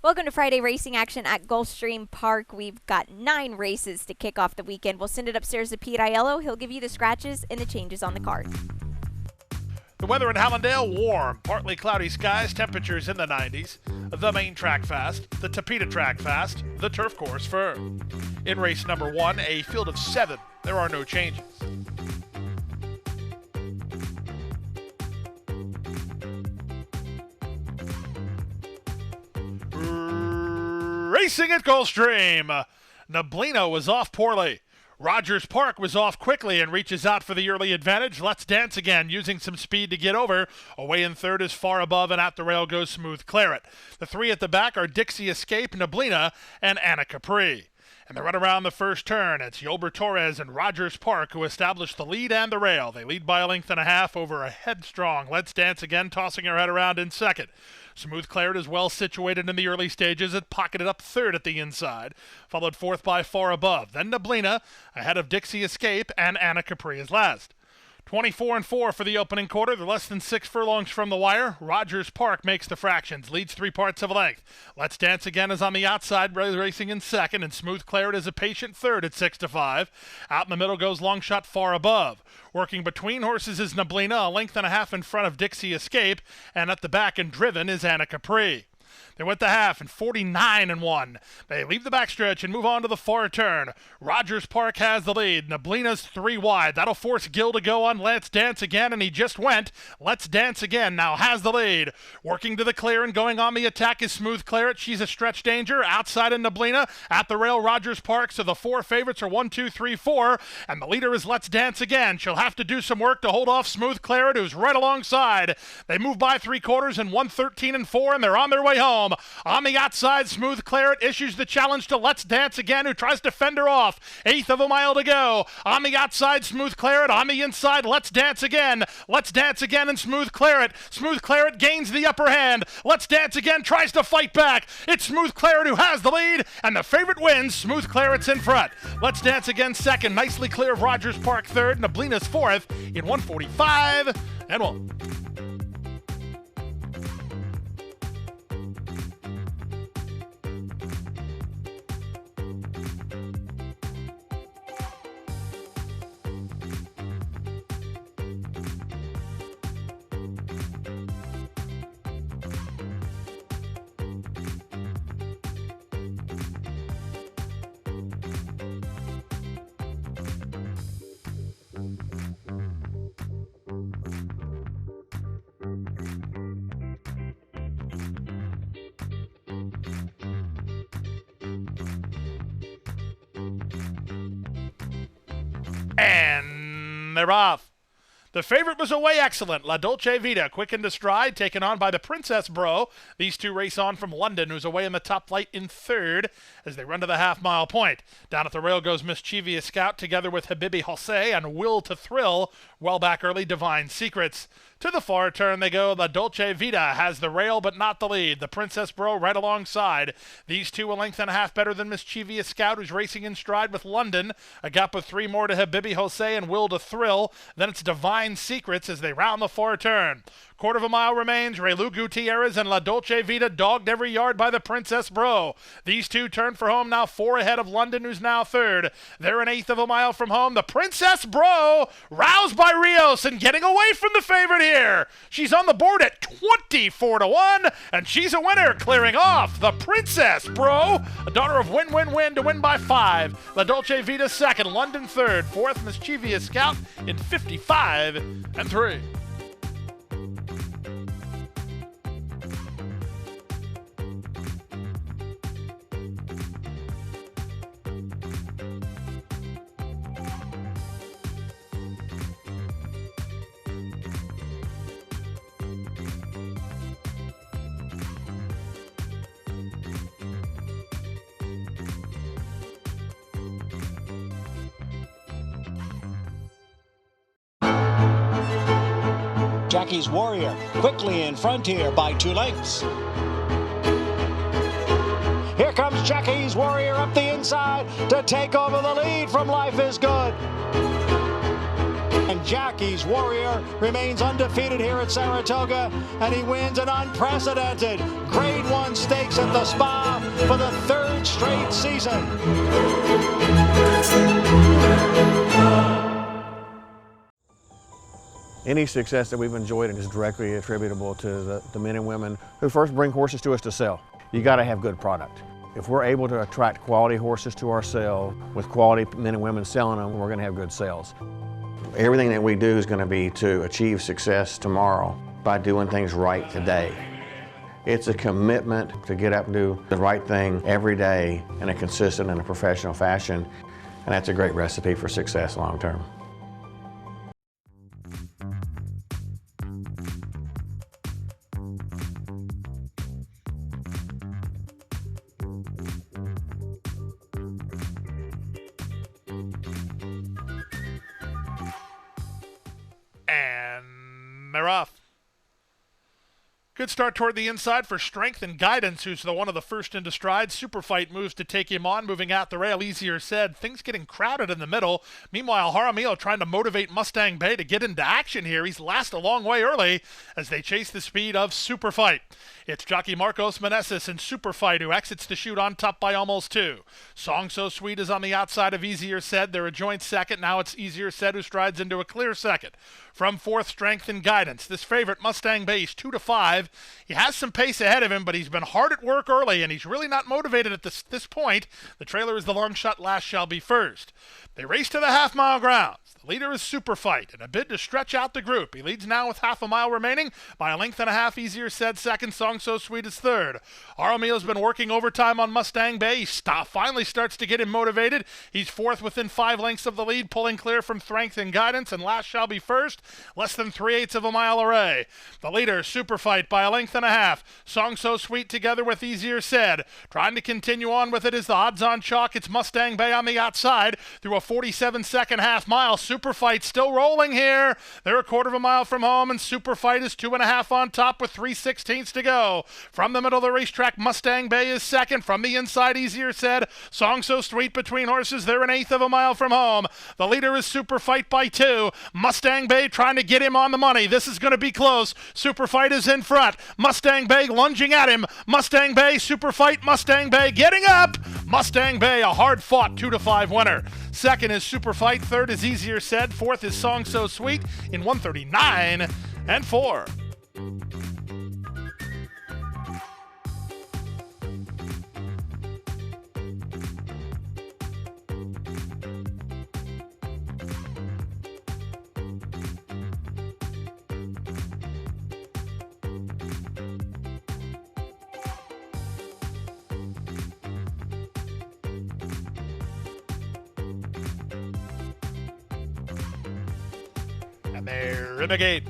Welcome to Friday racing action at Gulfstream Park. We've got 9 races to kick off the weekend. We'll send it upstairs to Pete Aiello. He'll give you the scratches and the changes on the card. The weather in Hallandale, warm, partly cloudy skies, temperatures in the 90s. The main track fast, the Tapeta track fast, the turf course firm. In race number 1, a field of 7. There are no changes. Racing at Gulfstream. Neblina was off poorly. Rogers Park was off quickly and reaches out for the early advantage. Let's Dance Again, using some speed to get over. Away in third is Far Above, and at the rail goes Smooth Claret. The 3 at the back are Dixie Escape, Neblina, and Anna Capri. And the run around the first turn, it's Yolber Torres and Rogers Park who establish the lead and the rail. They lead by a length and a half over a headstrong Let's Dance Again, tossing her head around in second. Smooth Claret is well situated in the early stages. It pocketed up third at the inside, followed fourth by Far Above. Then Neblina, ahead of Dixie Escape, and Anna Capri is last. 24-4 for the opening quarter. They're less than 6 furlongs from the wire. Rogers Park makes the fractions, leads 3 parts of a length. Let's Dance Again is on the outside, racing in second, and Smooth Claret is a patient third at 6-5. Out in the middle goes Long Shot Far Above. Working between horses is Neblina, a length and a half in front of Dixie Escape, and at the back and driven is Anna Capri. They went the half in 49-1. They leave the backstretch and move on to the far turn. Rogers Park has the lead. Neblina's 3 wide. That'll force Gil to go on Let's Dance Again, and he just went. Let's Dance Again now has the lead. Working to the clear and going on the attack is Smooth Claret. She's a stretch danger. Outside in Neblina. At the rail, Rogers Park. So the 4 favorites are 1, 2, 3, 4. And the leader is Let's Dance Again. She'll have to do some work to hold off Smooth Claret, who's right alongside. They move by 3 quarters in 1:13-4, and they're on their way home. On the outside, Smooth Claret issues the challenge to Let's Dance Again, who tries to fend her off. 1/8 of a mile to go. On the outside, Smooth Claret. On the inside, Let's Dance Again. Let's Dance Again and Smooth Claret. Smooth Claret gains the upper hand. Let's Dance Again tries to fight back. It's Smooth Claret who has the lead, and the favorite wins. Smooth Claret's in front. Let's Dance Again second, nicely clear of Rogers Park third. Neblina's fourth in 1:45-1. And they're off. The favorite was away excellent. La Dolce Vita, quick into stride, taken on by the Princess Bro. These two race on from London, who's away in the top flight in third as they run to the half-mile point. Down at the rail goes Mischievous Scout together with Habibi Jose and Will to Thrill. Well back early, Divine Secrets. To the far turn they go. La Dolce Vita has the rail but not the lead. The Princess Bro right alongside. These two a length and a half better than Mischievous Scout, who's racing in stride with London. A gap of 3 more to Habibi Jose and Will to Thrill. Then it's Divine Secrets as they round the far turn. 1/4 mile remains. Relu Gutierrez and La Dolce Vita dogged every yard by the Princess Bro. These two turn for home now 4 ahead of London, who's now third. They're 1/8 of a mile from home. The Princess Bro roused by Rios and getting away from the favorite here. She's on the board at 24-1, and she's a winner, clearing off the Princess Bro, a daughter of Win-Win-Win to win by 5. La Dolce Vita second, London third, fourth Mischievous Scout in 55-3. Jackie's Warrior quickly in front here by 2 lengths. Here comes Jackie's Warrior up the inside to take over the lead from Life is Good. And Jackie's Warrior remains undefeated here at Saratoga, and he wins an unprecedented Grade 1 stakes at the Spa for the 3rd straight season. Any success that we've enjoyed is directly attributable to the men and women who first bring horses to us to sell. You got to have good product. If we're able to attract quality horses to our sale with quality men and women selling them, we're going to have good sales. Everything that we do is going to be to achieve success tomorrow by doing things right today. It's a commitment to get up and do the right thing every day in a consistent and a professional fashion, and that's a great recipe for success long term. And they're off. Good start toward the inside for Strength and Guidance, who's the one of the first into stride. Superfight moves to take him on, moving out the rail. Easier Said. Things getting crowded in the middle. Meanwhile, Jaramillo trying to motivate Mustang Bay to get into action here. He's last a long way early as they chase the speed of Superfight. It's jockey Marcos Meneses and Superfight who exits the chute on top by almost 2. Song So Sweet is on the outside of Easier Said. They're a joint second. Now it's Easier Said who strides into a clear second. From 4th, Strength and Guidance. This favorite, Mustang Bay, is 2-5. He has some pace ahead of him, but he's been hard at work early, and he's really not motivated at this point. The trailer is the long shot. Last shall be first. They race to the half-mile grounds. The leader is Superfight in a bid to stretch out the group. He leads now with half a mile remaining by a length and a half. Easier Said second. Song So Sweet is third. Jaramillo's been working overtime on Mustang Bay. He finally starts to get him motivated. He's 4th within 5 lengths of the lead, pulling clear from Strength and Guidance, and Last Shall Be First, less than 3/8 of a mile away. The leader, Superfight, by a length and a half. Song So Sweet together with Easier Said. Trying to continue on with it is the odds-on chalk. It's Mustang Bay on the outside through a 47-second half mile. Superfight still rolling here. They're a quarter of a mile from home, and Superfight is 2.5 on top with 3/16 to go. From the middle of the racetrack, Mustang Bay is second. From the inside, Easier Said. Song So Sweet between horses. They're 1/8 of a mile from home. The leader is Superfight by 2. Mustang Bay trying to get him on the money. This is going to be close. Superfight is in front. Mustang Bay lunging at him. Mustang Bay, Superfight, Mustang Bay getting up. Mustang Bay, a hard-fought 2-5 winner. Second is Superfight. Third is Easier Said. Fourth is Song So Sweet in 1:39.4. And they're in the gate.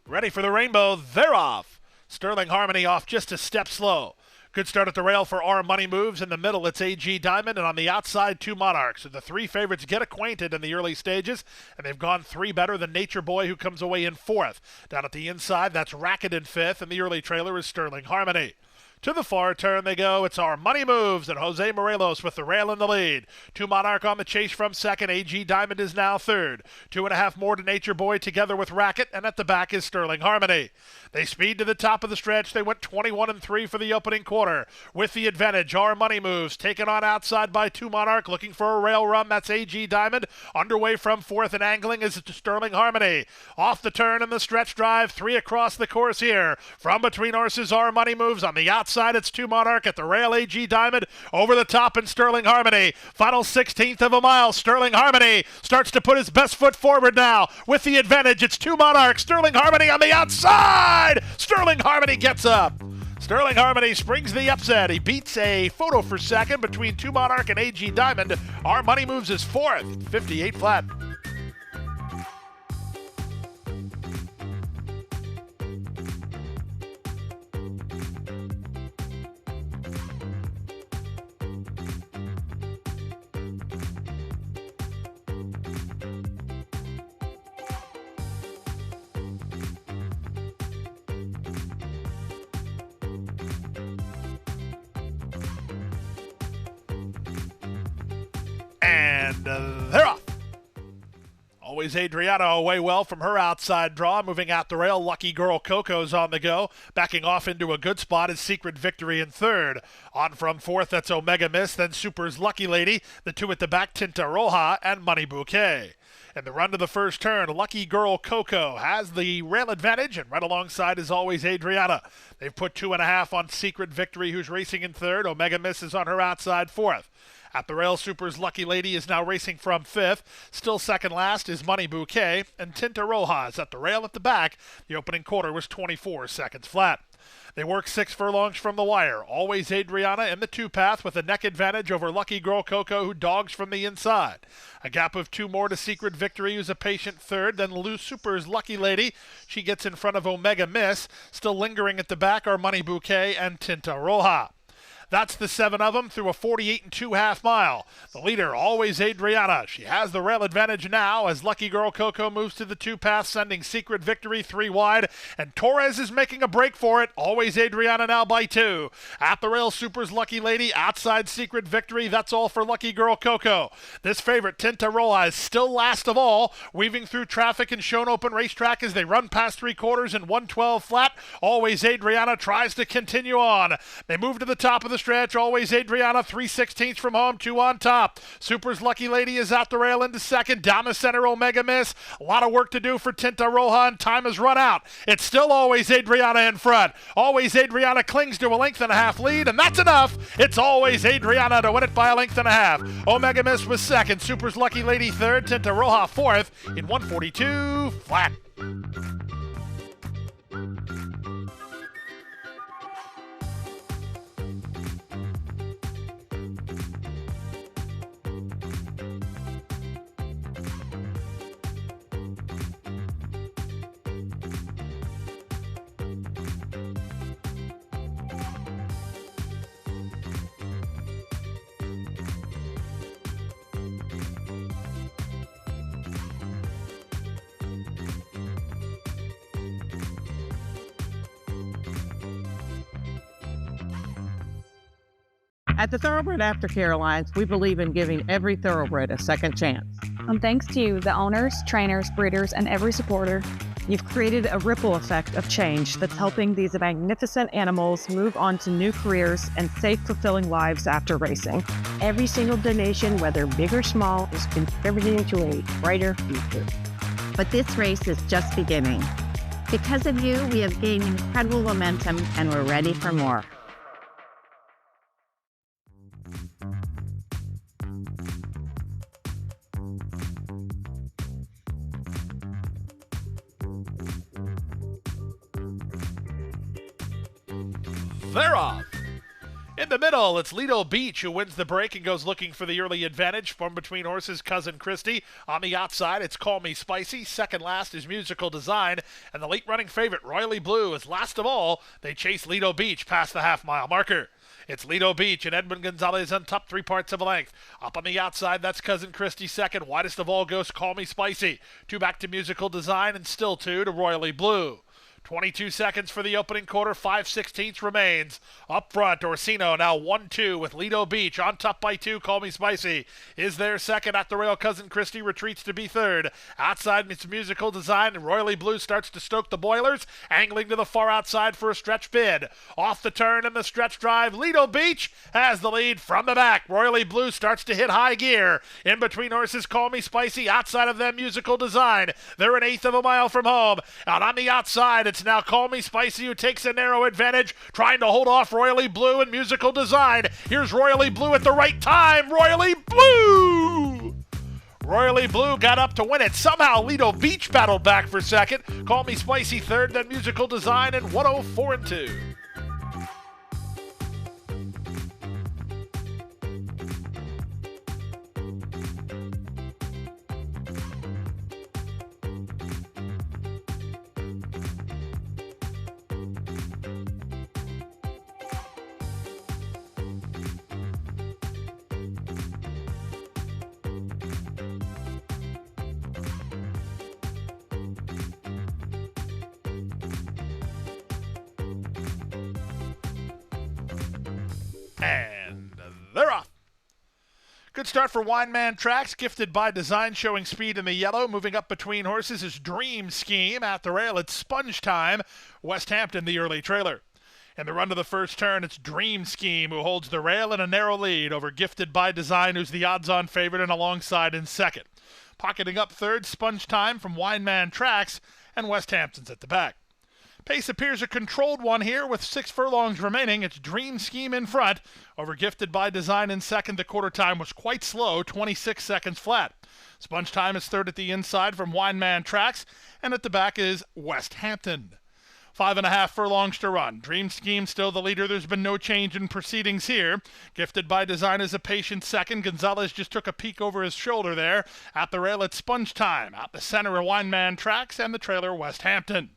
Ready for the rainbow. They're off. Sterling Harmony off just a step slow. Good start at the rail for Our Money Moves. In the middle, it's AG Diamond, and on the outside, 2 Monarchs. So the 3 favorites get acquainted in the early stages, and they've gone 3 better than Nature Boy, who comes away in 4th. Down at the inside, that's Racket in 5th, and the early trailer is Sterling Harmony. To the far turn they go. It's Our Money Moves, and Jose Morelos with the rail in the lead. 2 Monarch on the chase from second. AG Diamond is now third. 2.5 more to Nature Boy together with Racket, and at the back is Sterling Harmony. They speed to the top of the stretch. They went 21-3 for the opening quarter. With the advantage, Our Money Moves taken on outside by 2 Monarch, looking for a rail run. That's AG Diamond. Underway from 4th and angling is Sterling Harmony. Off the turn in the stretch drive. 3 across the course here. From between horses, Our Money Moves. On the outside, it's 2 Monarch. At the rail, AG Diamond. Over the top in Sterling Harmony. Final 16th of a mile. Sterling Harmony starts to put his best foot forward now. With the advantage, it's 2 Monarch. Sterling Harmony on the outside. Sterling Harmony gets up. Sterling Harmony springs the upset. He beats a photo for second between 2 Monarch and AG Diamond. Our Money Moves is 4th, 58 flat. And they're off. Always Adriana away well from her outside draw. Moving out the rail, Lucky Girl Coco's on the go. Backing off into a good spot is Secret Victory in third. On from fourth, that's Omega Miss, then Super's Lucky Lady. The two at the back, Tinta Roja and Money Bouquet. In the run to the first turn, Lucky Girl Coco has the rail advantage, and right alongside is Always Adriana. They've put 2.5 on Secret Victory, who's racing in third. Omega Miss is on her outside fourth. At the rail, Super's Lucky Lady is now racing from fifth. Still second last is Money Bouquet, and Tinta Roja is at the rail at the back. The opening quarter was 24 seconds flat. They work 6 furlongs from the wire. Always Adriana in the two-path with a neck advantage over Lucky Girl Coco, who dogs from the inside. A gap of 2 more to Secret Victory, who's a patient third. Then Lou Super's Lucky Lady. She gets in front of Omega Miss. Still lingering at the back are Money Bouquet and Tinta Roja. That's the 7 of them through a 48 2/2 mile. The leader, Always Adriana. She has the rail advantage now as Lucky Girl Coco moves to the two-path, sending Secret Victory 3 wide. And Torres is making a break for it. Always Adriana now by 2. At the rail, Super's Lucky Lady. Outside Secret Victory. That's all for Lucky Girl Coco. This favorite, Tinta Roja, is still last of all, weaving through traffic and shown open racetrack as they run past 3/4 and 112 flat. Always Adriana tries to continue on. They move to the top of the stretch. Always Adriana 3/16 from home, 2 on top. Super's Lucky Lady is out the rail into second. Down the center, Omega Miss. A lot of work to do for Tinta Roja, and time has run out. It's still Always Adriana in front. Always Adriana clings to a 1.5 length lead, and that's enough. It's Always Adriana to win it by a 1.5 lengths. Omega Miss was second. Super's Lucky Lady third. Tinta Roja fourth in 142 flat. At the Thoroughbred Aftercare Alliance, we believe in giving every thoroughbred a second chance. And thanks to you, the owners, trainers, breeders, and every supporter, You've created a ripple effect of change that's helping these magnificent animals move on to new careers and safe, fulfilling lives after racing. Every single donation, whether big or small, is contributing to a brighter future. But this race is just beginning. Because of you, we have gained incredible momentum and we're ready for more. They're off. In the middle, it's Lido Beach who wins the break and goes looking for the early advantage from between horses Cousin Christie. On the outside, it's Call Me Spicy. Second last is Musical Design. And the late-running favorite, Royally Blue, is last of all. They chase Lido Beach past the half-mile marker. It's Lido Beach and Edmund Gonzalez on top 3/4 of a length. Up on the outside, that's Cousin Christie second. Widest of all goes Call Me Spicy. 2 back to Musical Design and still 2 to Royally Blue. 22 seconds for the opening quarter, 5/16 remains. Up front, Orsino now 1-2 with Lido Beach on top by 2. Call Me Spicy is there second. At the rail, Cousin Christie retreats to be third. Outside, it's Musical Design, and Royally Blue starts to stoke the boilers, angling to the far outside for a stretch bid. Off the turn and the stretch drive, Lido Beach has the lead from the back. Royally Blue starts to hit high gear. In between horses, Call Me Spicy. Outside of them, Musical Design. They're an eighth of a mile from home. Out on the outside, it's now Call Me Spicy who takes a narrow advantage, trying to hold off Royally Blue and Musical Design. Here's Royally Blue at the right time. Royally Blue! Royally Blue got up to win it. Somehow Lido Beach battled back for second. Call Me Spicy third, then Musical Design in 104-2. And they're off. Good Good start for Wineman Tracks, Gifted by Design, showing speed in the yellow. Moving up between horses is Dream Scheme. At the rail, it's Sponge Time. West Hampton, the early trailer. In the run to the first turn, it's Dream Scheme who holds the rail in a narrow lead over Gifted by Design, who's the odds-on favorite and alongside in second. Pocketing up third, Sponge Time from Wineman Tracks, and West Hampton's at the back. Pace appears a controlled one here with 6 furlongs remaining. It's Dream Scheme in front over Gifted by Design in second. The quarter time was quite slow, 26 seconds flat. Sponge Time is third at the inside from Wineman Tracks, and at the back is West Hampton. 5.5 furlongs to run. Dream Scheme still the leader. There's been no change in proceedings here. Gifted by Design is a patient second. Gonzalez just took a peek over his shoulder there. At the rail, it's Sponge Time. Out the center of Wineman Tracks and the trailer West Hampton.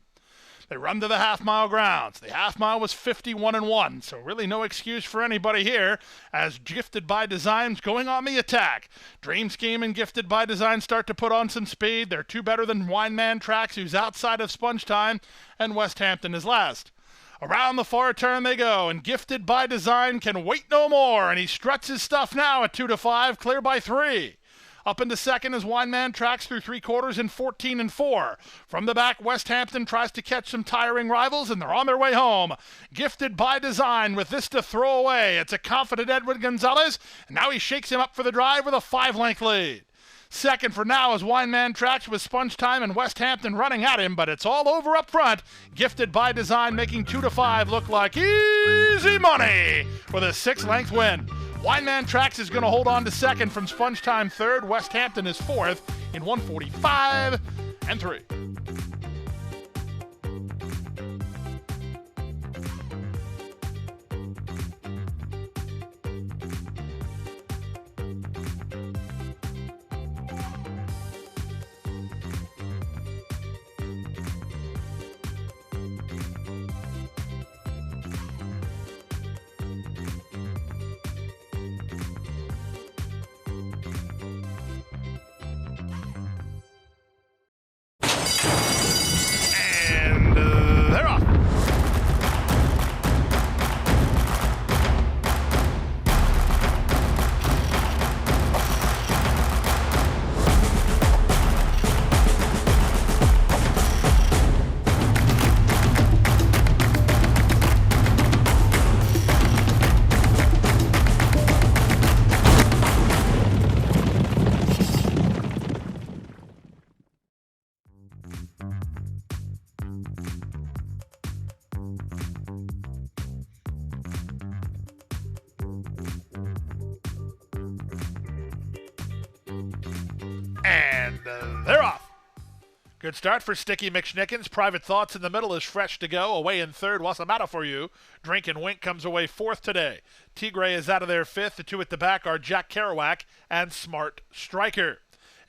They run to the half-mile grounds. The half-mile was 51-1, so really no excuse for anybody here as Gifted by Design's going on the attack. Dream Scheme and Gifted by Design start to put on some speed. They're 2 better than Wineman Tracks, who's outside of Sponge Time, and West Hampton is last. Around the far turn they go, and Gifted by Design can wait no more, and he struts his stuff now at 2-5, clear by 3. Up into second as Wineman Tracks through 3/4 in 14-4. From the back, West Hampton tries to catch some tiring rivals, and they're on their way home. Gifted by Design with this to throw away. It's a confident Edwin Gonzalez, and now he shakes him up for the drive with a 5-length lead. Second for now is Wineman Tracks with Sponge Time and West Hampton running at him, but it's all over up front. Gifted by Design making 2-5 look like easy money with a 6-length win. Wineman Tracks is going to hold on to second from Sponge Time third. West Hampton is fourth in 1:45-3. They're off. And they're off. Good start for Sticky McSchnickens. Private Thoughts in the middle is fresh to go. Away in third, What's the Matter for You? Drink and Wink comes away fourth today. Tigre is out of there fifth. The 2 at the back are Jack Kerouac and Smart Striker.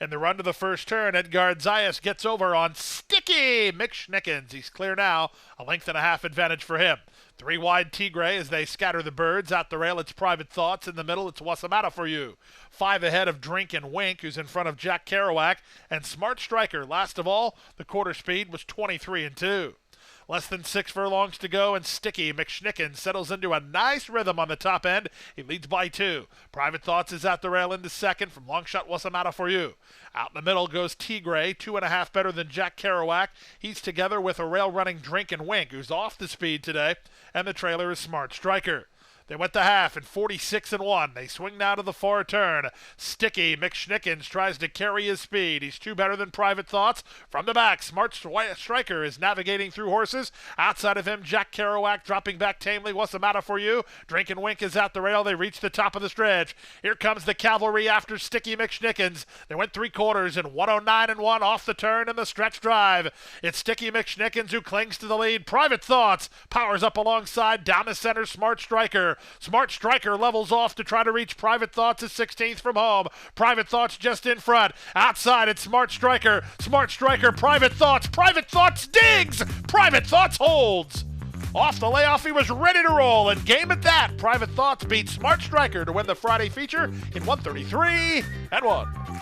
In the run to the first turn, Edgar Zayas gets over on Sticky McSchnickens. He's clear now. A 1.5 advantage for him. 3 wide Tigre as they scatter the birds. Out the rail, it's Private Thoughts. In the middle, it's What's the Matter for You? 5 ahead of Drink and Wink, who's in front of Jack Kerouac. And Smart Striker, last of all, the quarter speed was 23-2. Less than 6 furlongs to go, and Sticky McSchnickens settles into a nice rhythm on the top end. He leads by 2. Private Thoughts is at the rail into second from Longshot What's the Matter for You? Out in the middle goes Tigre, 2.5 better than Jack Kerouac. He's together with a rail-running Drink and Wink, who's off the speed today, and the trailer is Smart Striker. They went to half at 46-1. They swing now to the far turn. Sticky McSchnickens tries to carry his speed. He's 2 better than Private Thoughts. From the back, Smart Striker is navigating through horses. Outside of him, Jack Kerouac dropping back tamely. What's the Matter for You? Drink and Wink is at the rail. They reach the top of the stretch. Here comes the cavalry after Sticky McSchnickens. They went 3/4 in 109-1 off the turn in the stretch drive. It's Sticky McSchnickens who clings to the lead. Private Thoughts powers up alongside down the center. Smart Striker. Smart Striker levels off to try to reach Private Thoughts at 16th from home. Private Thoughts just in front. Outside, it's Smart Striker. Smart Striker, Private Thoughts. Private Thoughts digs. Private Thoughts holds. Off the layoff, he was ready to roll, and game at that. Private Thoughts beat Smart Striker to win the Friday feature in 133-1.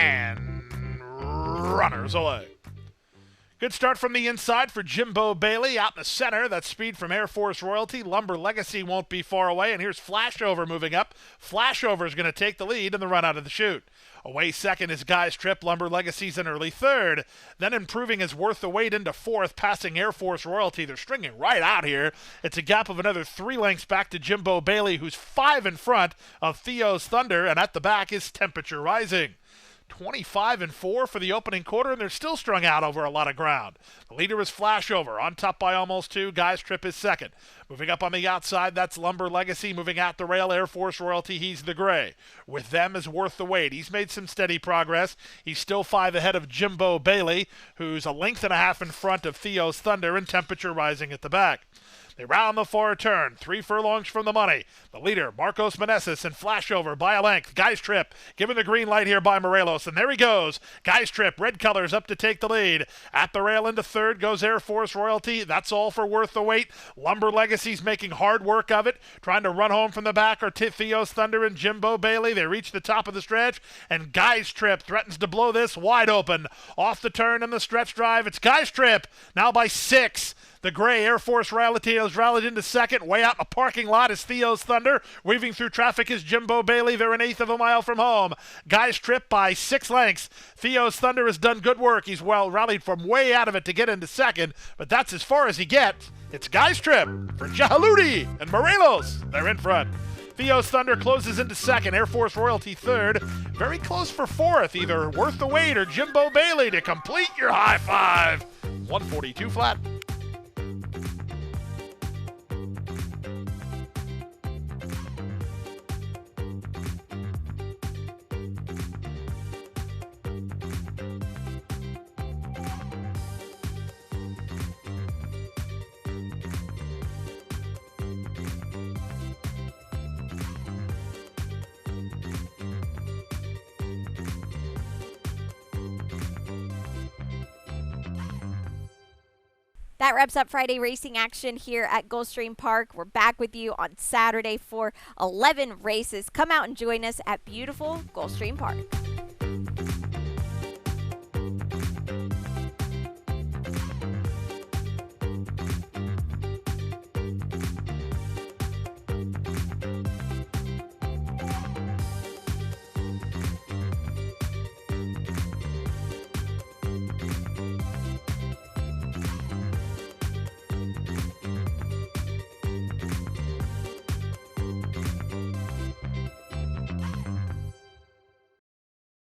and runners away. Good start from the inside for Jimbo Bailey. Out in the center, that's speed from Air Force Royalty. Lumber Legacy won't be far away, and here's Flashover moving up. Flashover is going to take the lead in the run out of the chute. Away second is Guy's Trip. Lumber Legacy's an early third. Then improving is Worth the Wait into fourth, passing Air Force Royalty. They're stringing right out here. It's a gap of another 3 lengths back to Jimbo Bailey, who's 5 in front of Theo's Thunder, and at the back is Temperature Rising. 25-4 for the opening quarter, and they're still strung out over a lot of ground. The leader is Flashover, on top by almost 2. Guy's Trip is second. Moving up on the outside, that's Lumber Legacy. Moving out the rail, Air Force Royalty, he's the gray. With them is Worth the Wait. He's made some steady progress. He's still 5 ahead of Jimbo Bailey, who's 1.5 lengths in front of Theo's Thunder, and Temperature Rising at the back. They round the far turn, 3 furlongs from the money. The leader, Marcos Meneses, and Flashover by a length. Guy's Trip given the green light here by Morelos, and there he goes. Guy's Trip, red colors up to take the lead. At the rail into third goes Air Force Royalty. That's all for Worth the Wait. Lumber Legacy's making hard work of it. Trying to run home from the back are Theo's Thunder and Jimbo Bailey. They reach the top of the stretch, and Guy's Trip threatens to blow this wide open. Off the turn in the stretch drive, it's Guy's Trip, now by 6. The gray Air Force Royalty has rallied into second. Way out in the parking lot is Theo's Thunder. Weaving through traffic is Jimbo Bailey. They're 1/8 of a mile from home. Guy's Trip by 6 lengths. Theo's Thunder has done good work. He's well rallied from way out of it to get into second, but that's as far as he gets. It's Guy's Trip for Jahaludi and Morelos. They're in front. Theo's Thunder closes into second. Air Force Royalty third. Very close for fourth. Either Worth the Wait or Jimbo Bailey to complete your high five. 142 flat. That wraps up Friday racing action here at Gulfstream Park. We're back with you on Saturday for 11 races. Come out and join us at beautiful Gulfstream Park.